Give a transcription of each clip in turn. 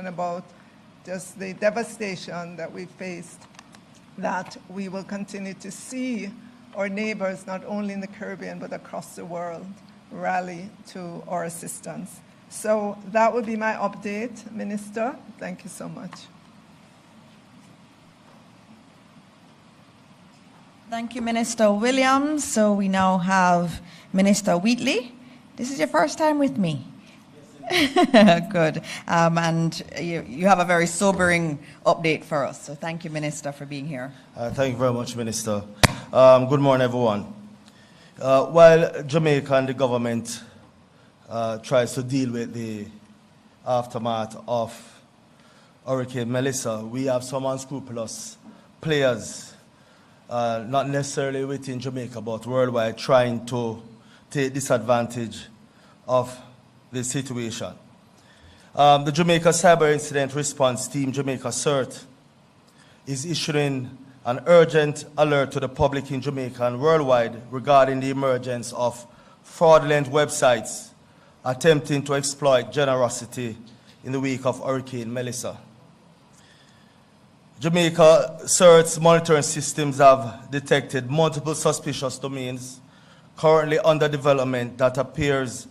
about just the devastation that we faced, that we will continue to see our neighbors, not only in the Caribbean, but across the world, rally to our assistance. So that would be my update, Minister. Thank you so much. Thank you, Minister Williams. So we now have Minister Wheatley. This is your first time with me. Yes, good. And you have a very sobering update for us. So thank you, Minister, for being here. Thank you very much, Minister. Good morning, everyone. While Jamaica and the government tries to deal with the aftermath of Hurricane Melissa, we have some unscrupulous players, not necessarily within Jamaica, but worldwide, trying to take disadvantage of the situation. The Jamaica Cyber Incident Response Team, Jamaica CERT, is issuing an urgent alert to the public in Jamaica and worldwide regarding the emergence of fraudulent websites attempting to exploit generosity in the wake of Hurricane Melissa. Jamaica CERT's monitoring systems have detected multiple suspicious domains currently under development that appears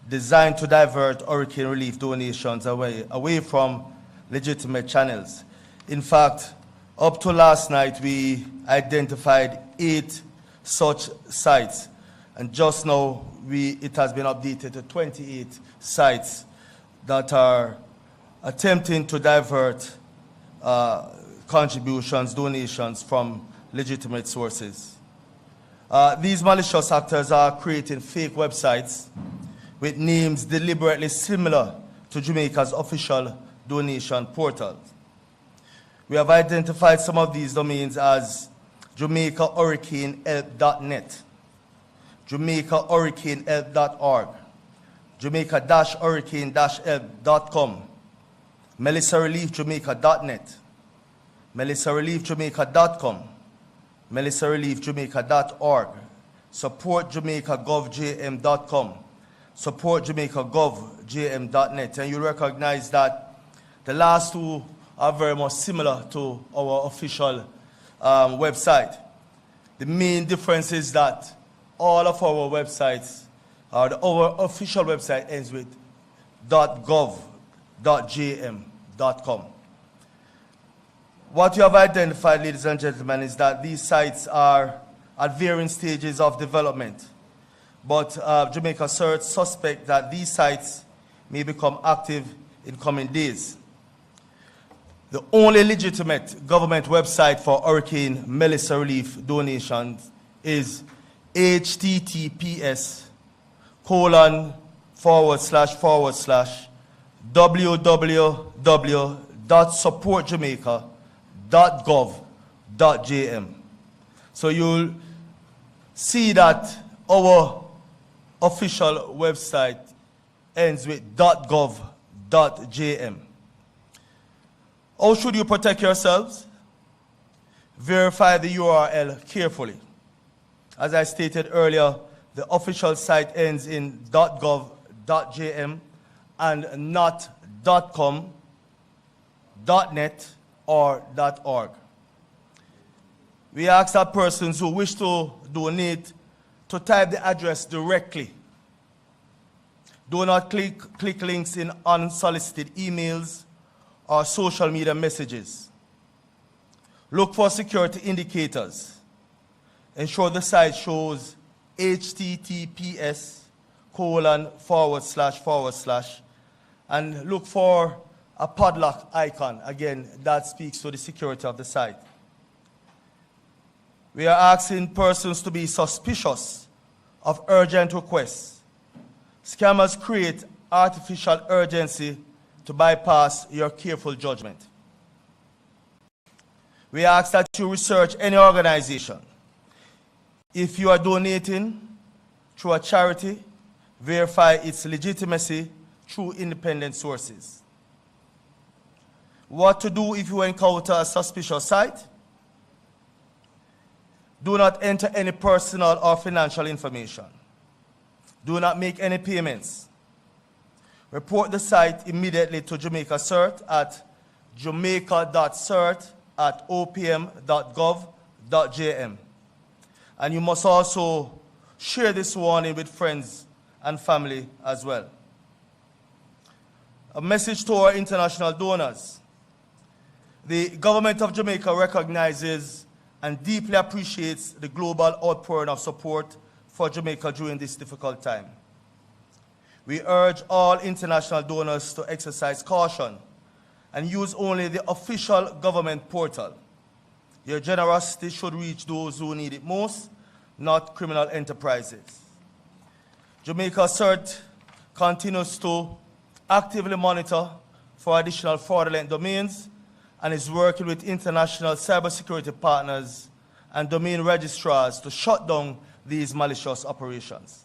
designed to divert hurricane relief donations away from legitimate channels. In fact, up to last night, we identified 8 such sites, and just now it has been updated to 28 sites that are attempting to divert contributions, donations from legitimate sources. These malicious actors are creating fake websites with names deliberately similar to Jamaica's official donation portal. We have identified some of these domains as JamaicaHurricaneHelp.net, JamaicaHurricaneHelp.org, Jamaica-Hurricane-Help.com, MelissaReliefJamaica.net, MelissaReliefJamaica.com, MelissaReliefJamaica.org, SupportJamaicaGovJM.com, SupportJamaicaGovJM.net, and you recognize that the last two are very much similar to our official website. The main difference is that all of our websites, our official website ends with .gov.jm.com. What you have identified, ladies and gentlemen, is that these sites are at varying stages of development. But Jamaica CERT suspect that these sites may become active in coming days. The only legitimate government website for Hurricane Melissa relief donations is https://www.supportjamaica.gov.jm. So you'll see that our official website ends with .gov.jm. How should you protect yourselves? Verify the URL carefully. As I stated earlier, the official site ends in .gov.jm and not .com, .net, or .org. We ask that persons who wish to donate to type the address directly. Do not click links in unsolicited emails or social media messages. Look for security indicators. Ensure the site shows https:// and look for a padlock icon. Again, that speaks to the security of the site. We are asking persons to be suspicious of urgent requests. Scammers create artificial urgency to bypass your careful judgment. We ask that you research any organization. If you are donating through a charity, verify its legitimacy through independent sources. What to do if you encounter a suspicious site? Do not enter any personal or financial information. Do not make any payments. report the site immediately to Jamaica CERT at jamaica.cert@opm.gov.jm. And you must also share this warning with friends and family as well. A message to our international donors. The government of Jamaica recognizes and deeply appreciates the global outpouring of support for Jamaica during this difficult time. We urge all international donors to exercise caution and use only the official government portal. Your generosity should reach those who need it most, not criminal enterprises. Jamaica CERT continues to actively monitor for additional fraudulent domains and is working with international cybersecurity partners and domain registrars to shut down these malicious operations.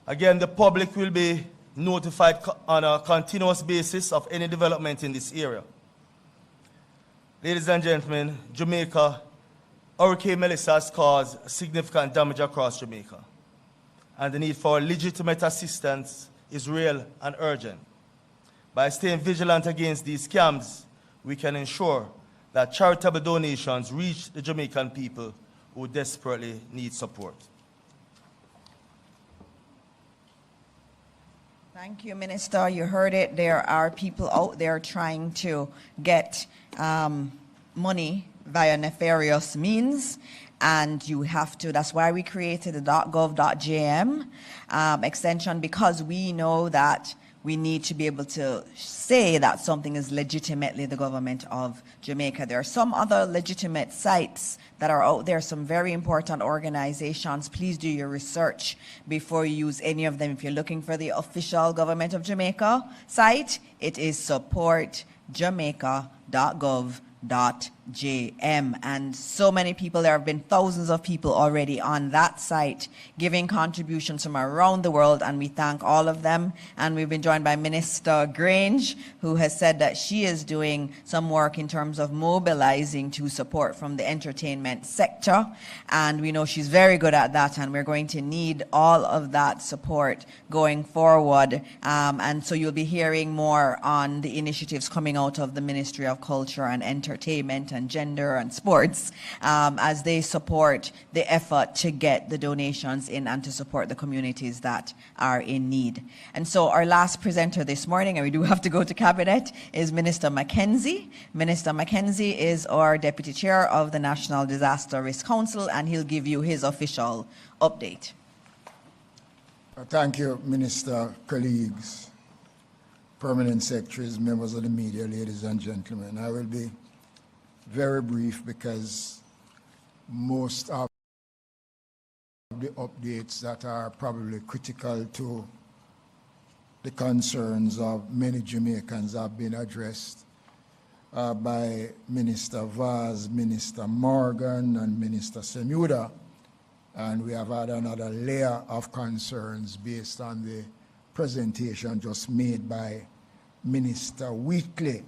Again, the public will be notified on a continuous basis of any development in this area. Ladies and gentlemen, Jamaica, Hurricane Melissa has caused significant damage across Jamaica, and the need for legitimate assistance is real and urgent. By staying vigilant against these scams, we can ensure that charitable donations reach the Jamaican people who desperately need support. Thank you, Minister. You heard it. There are people out there trying to get money via nefarious means, and you have to, that's why we created the .gov.jm extension, because we know that we need to be able to say that something is legitimately the government of Jamaica. There are some other legitimate sites that are out there, some very important organizations. Please do your research before you use any of them. If you're looking for the official government of Jamaica site, it is supportjamaica.gov.jm, and so many people, there have been thousands of people already on that site giving contributions from around the world, and we thank all of them. And we've been joined by Minister Grange, who has said that she is doing some work in terms of mobilizing to support from the entertainment sector, and we know she's very good at that, and we're going to need all of that support going forward. And so you'll be hearing more on the initiatives coming out of the Ministry of Culture and Entertainment and Gender and Sports as they support the effort to get the donations in and to support the communities that are in need. And so our last presenter this morning, and we do have to go to Cabinet, is Minister Mackenzie. Minister Mackenzie is our Deputy Chair of the National Disaster Risk Council, and he'll give you his official update. Thank you, Minister, colleagues, permanent secretaries, members of the media, ladies and gentlemen. I will be very brief because most of the updates that are probably critical to the concerns of many Jamaicans have been addressed by Minister Vaz, Minister Morgan, and Minister Semuda. And we have had another layer of concerns based on the presentation just made by Minister Wheatley.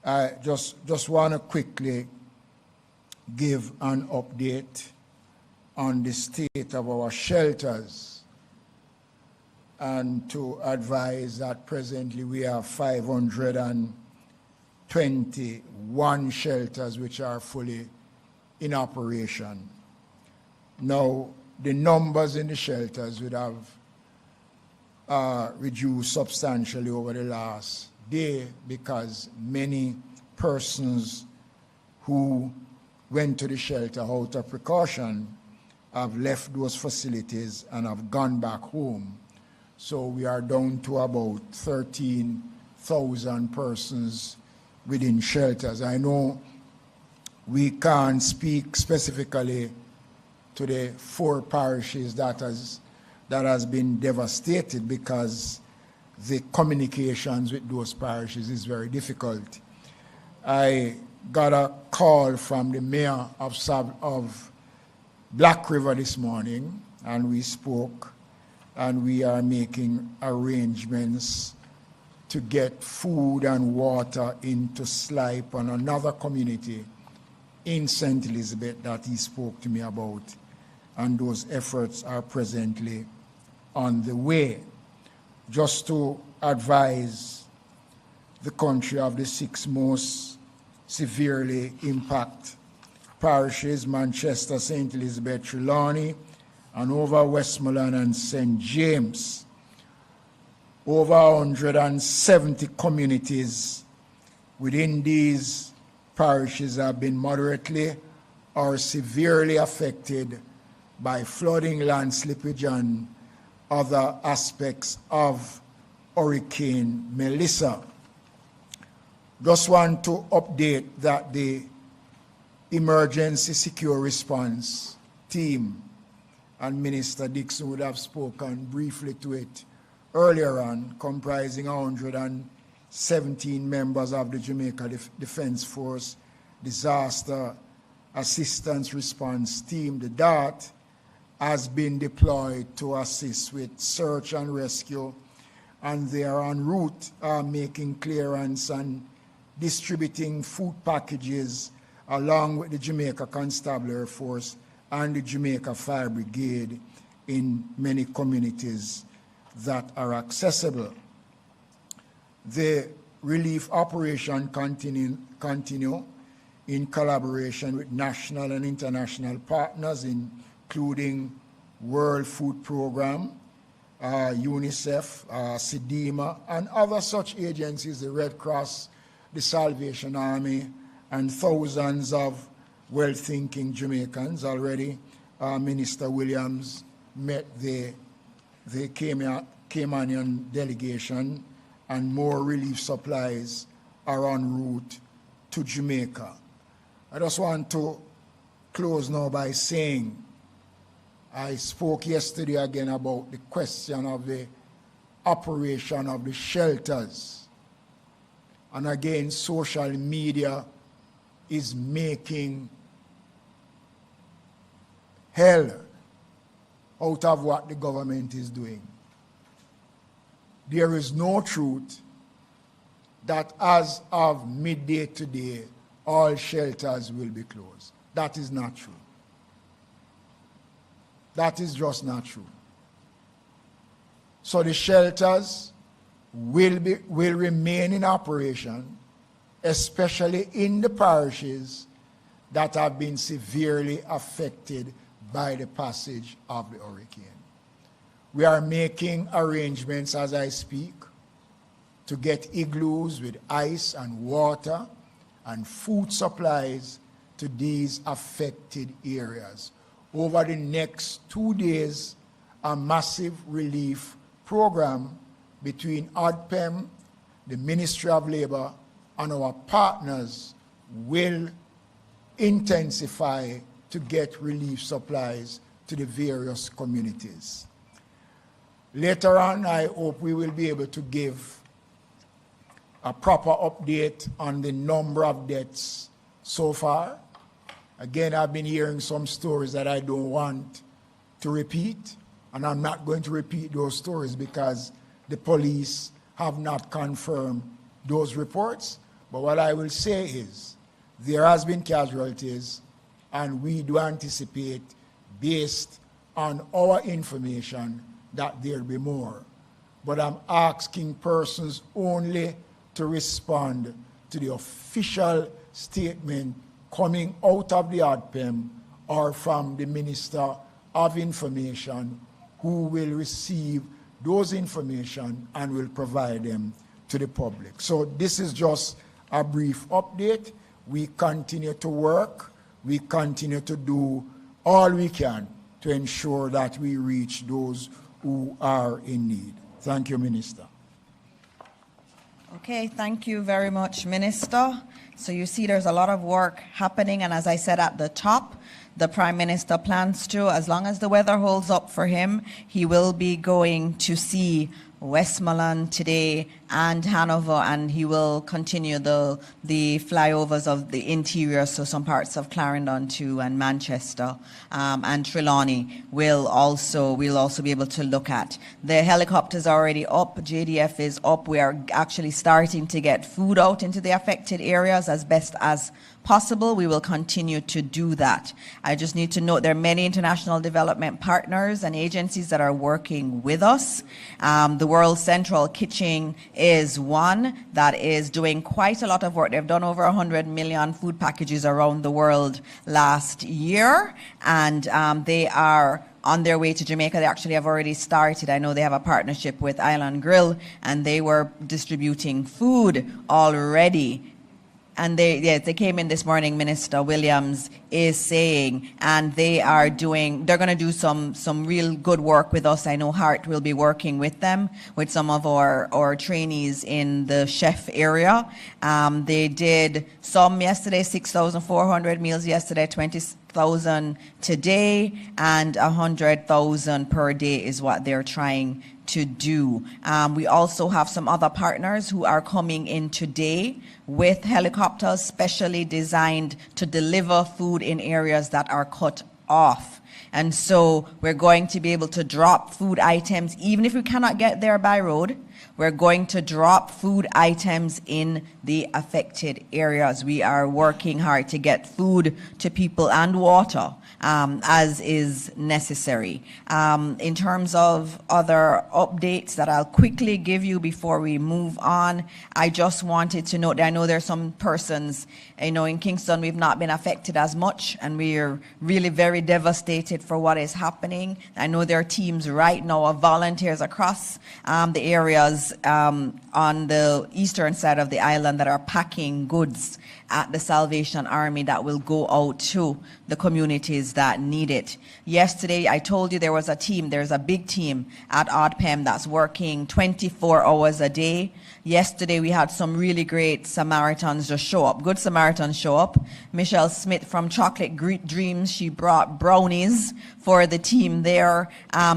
I just want to quickly give an update on the state of our shelters and to advise that presently we have 521 shelters which are fully in operation. Now, the numbers in the shelters would have reduced substantially over the last day because many persons who went to the shelter out of precaution have left those facilities and have gone back home. So we are down to about 13,000 persons within shelters. I know we can't speak specifically to the 4 parishes that has been devastated because the communications with those parishes is very difficult. I got a call from the mayor of Black River this morning, and we spoke, and we are making arrangements to get food and water into Slipe and another community in St. Elizabeth that he spoke to me about, and those efforts are presently on the way. just to advise the country of the 6 most severely impacted parishes: Manchester, St. Elizabeth, Trelawney, and over Westmoreland and St. James. Over 170 communities within these parishes have been moderately or severely affected by flooding, land slippage, and other aspects of Hurricane Melissa. Just want to update that the Emergency Secure Response Team, and Minister Dixon would have spoken briefly to it earlier on, comprising 117 members of the Jamaica Defense Force Disaster Assistance Response Team, the DART, has been deployed to assist with search and rescue, and they are en route making clearance and distributing food packages along with the Jamaica Constabulary Force and the Jamaica Fire Brigade in many communities that are accessible. The relief operation continue in collaboration with national and international partners, including World Food Program, UNICEF, SEDEMA, and other such agencies, the Red Cross, the Salvation Army, and thousands of well-thinking Jamaicans. Already, Minister Williams met the Caymanian delegation, and more relief supplies are en route to Jamaica. I just want to close now by saying I spoke yesterday again about the question of the operation of the shelters. And again, social media is making hell out of what the government is doing. There is no truth that as of midday today, all shelters will be closed. That is not true. That is just not true. So the shelters will remain in operation, especially in the parishes that have been severely affected by the passage of the hurricane. We are making arrangements as I speak to get igloos with ice and water and food supplies to these affected areas. Over the next 2 days, a massive relief program between ODPEM, the Ministry of Labor, and our partners will intensify to get relief supplies to the various communities. Later on, I hope we will be able to give a proper update on the number of deaths so far. Again, I've been hearing some stories that I don't want to repeat, and I'm not going to repeat those stories because the police have not confirmed those reports. But what I will say is there has been casualties, and we do anticipate, based on our information, that there'll be more. But I'm asking persons only to respond to the official statement coming out of the ODPEM or from the Minister of Information, who will receive those information and will provide them to the public. So this is just a brief update. We continue to work. We continue to do all we can to ensure that we reach those who are in need. Thank you, Minister. Okay, thank you very much, Minister. So you see there's a lot of work happening, and as I said at the top, the Prime Minister plans to, as long as the weather holds up for him, he will be going to see Westmoreland today and Hanover, and he will continue the flyovers of the interior, so some parts of Clarendon too, and Manchester, and Trelawney we'll also be able to look at. The helicopters are already up. JDF is up. We are actually starting to get food out into the affected areas as best as possible. We will continue to do that. I just need to note there are many international development partners and agencies that are working with us. The World Central Kitchen is one that is doing quite a lot of work. They've done over 100 million food packages around the world last year, and they are on their way to Jamaica. They actually have already started. I know they have a partnership with Island Grill, and they were distributing food already. And they came in this morning, Minister Williams is saying, and they're going to do some real good work with us. I know Hart will be working with them, with some of our trainees in the chef area. They did some yesterday, 6,400 meals yesterday, 20,000 today, and 100,000 per day is what they're trying to do. We also have some other partners who are coming in today with helicopters specially designed to deliver food in areas that are cut off. And so we're going to be able to drop food items, even if we cannot get there by road. We're going to drop food items in the affected areas. We are working hard to get food to people and water as is necessary. In terms of other updates that I'll quickly give you before we move on, I just wanted to note that I know there are some persons, in Kingston we've not been affected as much, and we're really very devastated for what is happening. I know there are teams right now of volunteers across the areas on the eastern side of the island that are packing goods at the Salvation Army that will go out to the communities that need it. Yesterday, I told you there's a big team at ODPEM that's working 24 hours a day. Yesterday, we had some really great Samaritans just show up, good Samaritans show up. Michelle Smith from Chocolate Dreams, she brought brownies for the team there.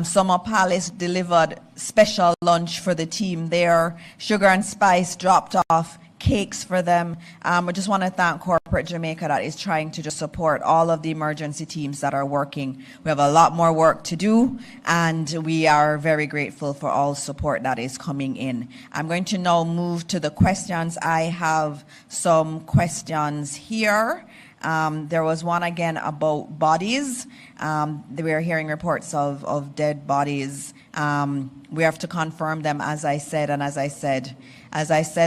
Summer Palace delivered special lunch for the team there. Sugar and Spice dropped off cakes for them. I just want to thank Corporate Jamaica that is trying to just support all of the emergency teams that are working. We have a lot more work to do, and we are very grateful for all support that is coming in. I'm going to now move to the questions. I have some questions here. There was one again about bodies. We are hearing reports of dead bodies. We have to confirm them, as I said,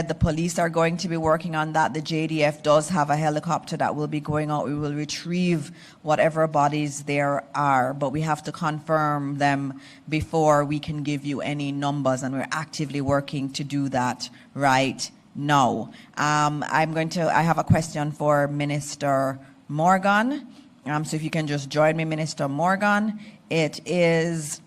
the police are going to be working on that. The JDF does have a helicopter that will be going out. We will retrieve whatever bodies there are, but we have to confirm them before we can give you any numbers, and we're actively working to do that right now. I have a question for Minister Morgan. So if you can just join me, Minister Morgan. It is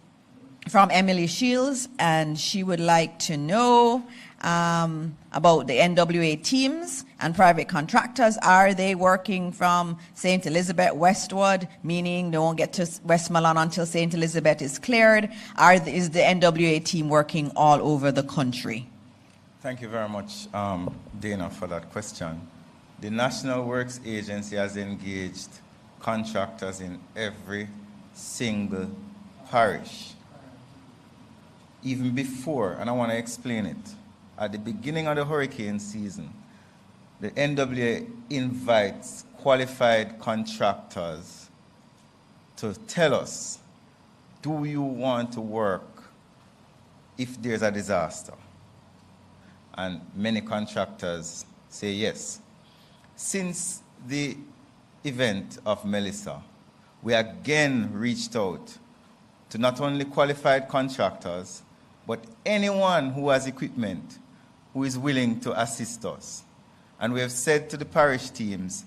from Emily Shields, and she would like to know about the NWA teams and private contractors. Are they working from St. Elizabeth westward, meaning they won't get to Westmoreland until St. Elizabeth is cleared? Is the NWA team working all over the country? Thank you very much, Dana, for that question. The National Works Agency has engaged contractors in every single parish. Even before, and I want to explain it, at the beginning of the hurricane season, the NWA invites qualified contractors to tell us, do you want to work if there's a disaster? And many contractors say yes. Since the event of Melissa, we again reached out to not only qualified contractors, but anyone who has equipment who is willing to assist us. And we have said to the parish teams,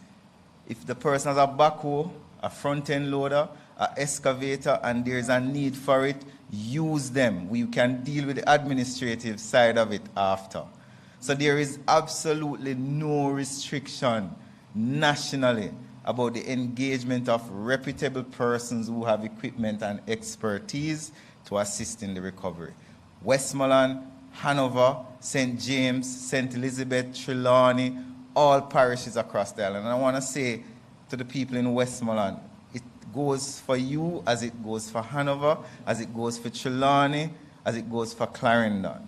if the person has a backhoe, a front-end loader, an excavator, and there is a need for it, use them. We can deal with the administrative side of it after. So there is absolutely no restriction nationally about the engagement of reputable persons who have equipment and expertise to assist in the recovery. Westmoreland, Hanover, St. James, St. Elizabeth, Trelawney, all parishes across the island. And I want to say to the people in Westmoreland, it goes for you as it goes for Hanover, as it goes for Trelawney, as it goes for Clarendon.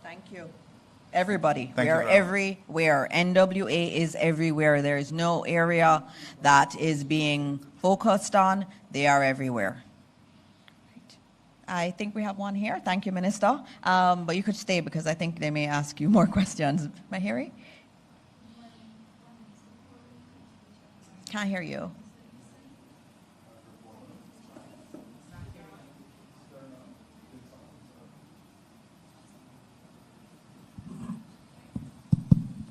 Thank you. Everybody. Thank We you are very much. everywhere. NWA is everywhere. There is no area that is being focused on. They are everywhere. Right. I think we have one here. Thank you, Minister. But you could stay because I think they may ask you more questions. Mahiri? Can't hear you.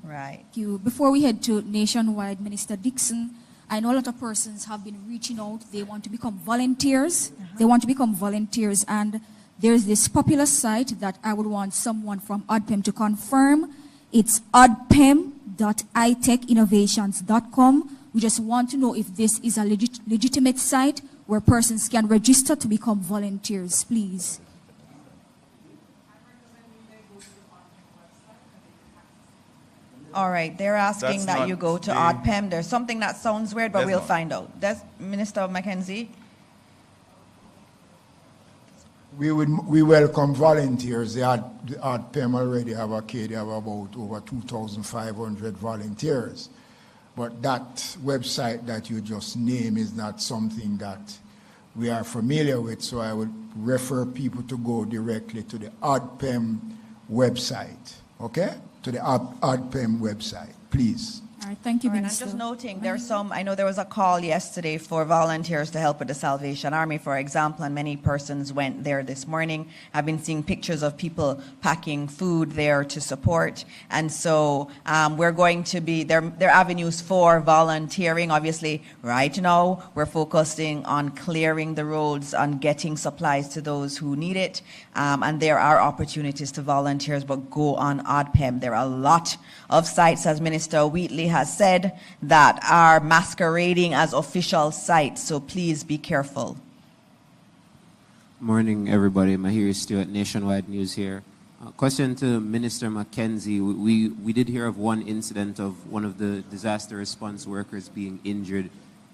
Right. Thank you. Before we head to nationwide, Minister Dixon, I know a lot of persons have been reaching out. They want to become volunteers. They want to become volunteers. And there's this popular site that I would want someone from ODPEM to confirm. It's odpem.itechinnovations.com. We just want to know if this is a legitimate site where persons can register to become volunteers, please. All right, they're asking That's that you not go to the- ODPEM. There's something that sounds weird, but There's we'll not. find out. That's Minister Mackenzie. We welcome volunteers. The ODPEM already have they have about over 2,500 volunteers. But that website that you just named is not something that we are familiar with, so I would refer people to go directly to the ODPEM website, okay? To the ODPEM website, please. All right, thank you, All right, I'm Minister. just noting, there's some, I know there was a call yesterday for volunteers to help with the Salvation Army, for example, and many persons went there this morning. I've been seeing pictures of people packing food there to support. And so we're going to be, there are avenues for volunteering. Obviously, right now, we're focusing on clearing the roads, on getting supplies to those who need it. And there are opportunities to volunteers, but go on ODPEM. There are a lot of sites, as Minister Wheatley has said, that are masquerading as official sites, so please be careful. Morning, everybody. Mahiri Stewart, Nationwide News here. Question to Minister Mackenzie. We did hear of one incident of one of the disaster response workers being injured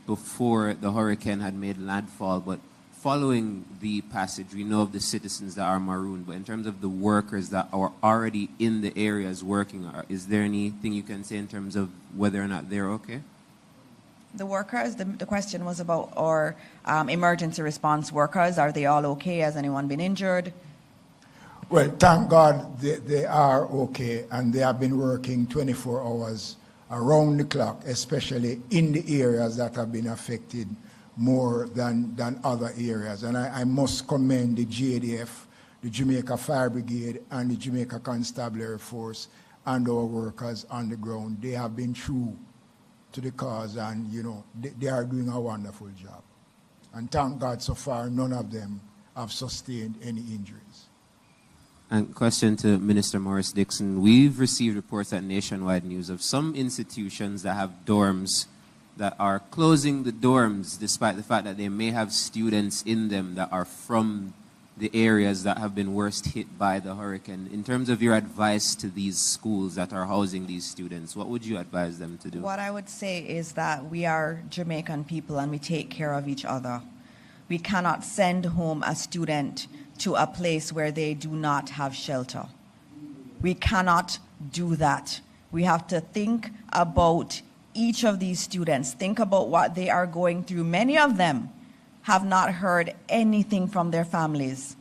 before the hurricane had made landfall, but following the passage, we know of the citizens that are marooned, but in terms of the workers that are already in the areas working, is there anything you can say in terms of whether or not they're okay? The workers, the question was about our emergency response workers. Are they all okay? Has anyone been injured? Well, thank God they are okay, and they have been working 24 hours around the clock, especially in the areas that have been affected more than other areas. And I must commend the JDF, the Jamaica Fire Brigade, and the Jamaica Constabulary Force and our workers on the ground. They have been true to the cause, and they are doing a wonderful job. And thank God so far none of them have sustained any injuries. And question to Minister Morris Dixon. We've received reports at Nationwide News of some institutions that have dorms that are closing the dorms despite the fact that they may have students in them that are from the areas that have been worst hit by the hurricane. In terms of your advice to these schools that are housing these students, what would you advise them to do? What I would say is that we are Jamaican people and we take care of each other. We cannot send home a student to a place where they do not have shelter. We cannot do that. We have to think about each of these students, think about what they are going through. Many of them have not heard anything from their families.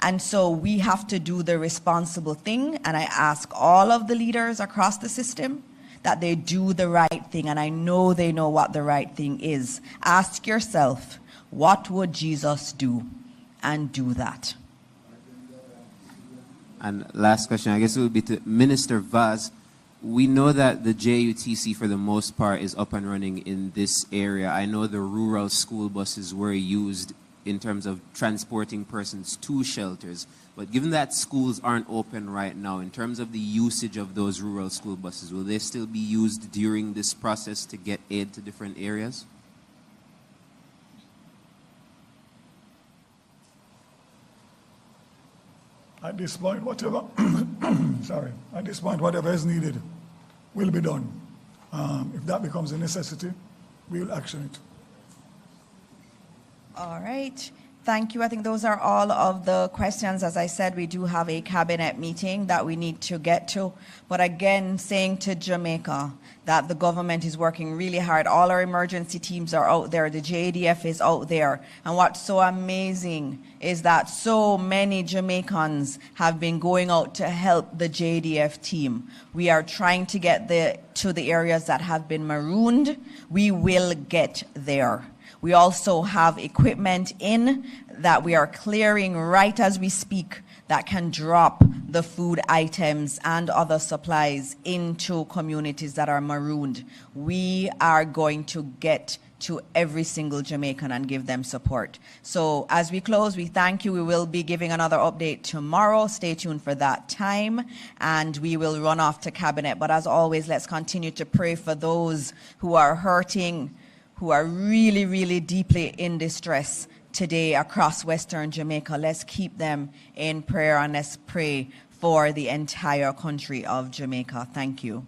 And so we have to do the responsible thing. And I ask all of the leaders across the system that they do the right thing. And I know they know what the right thing is. Ask yourself, what would Jesus do? And do that. And last question, I guess it would be to Minister Vaz. We know that the JUTC, for the most part, is up and running in this area. I know the rural school buses were used in terms of transporting persons to shelters. But given that schools aren't open right now, in terms of the usage of those rural school buses, will they still be used during this process to get aid to different areas? this point, whatever, sorry, at this point, whatever is needed will be done. If that becomes a necessity, we will action it. All right. Thank you. I think those are all of the questions. As I said, we do have a cabinet meeting that we need to get to. But again, saying to Jamaica that the government is working really hard. All our emergency teams are out there. The JADF is out there. And what's so amazing is that so many Jamaicans have been going out to help the JADF team. We are trying to get to the areas that have been marooned. We will get there. We also have equipment in that we are clearing right as we speak that can drop the food items and other supplies into communities that are marooned. We are going to get to every single Jamaican and give them support. So as we close, we thank you. We will be giving another update tomorrow. Stay tuned for that time, and we will run off to cabinet. But as always, let's continue to pray for those who are hurting, who are really, really deeply in distress today across Western Jamaica. Let's keep them in prayer and let's pray for the entire country of Jamaica. Thank you.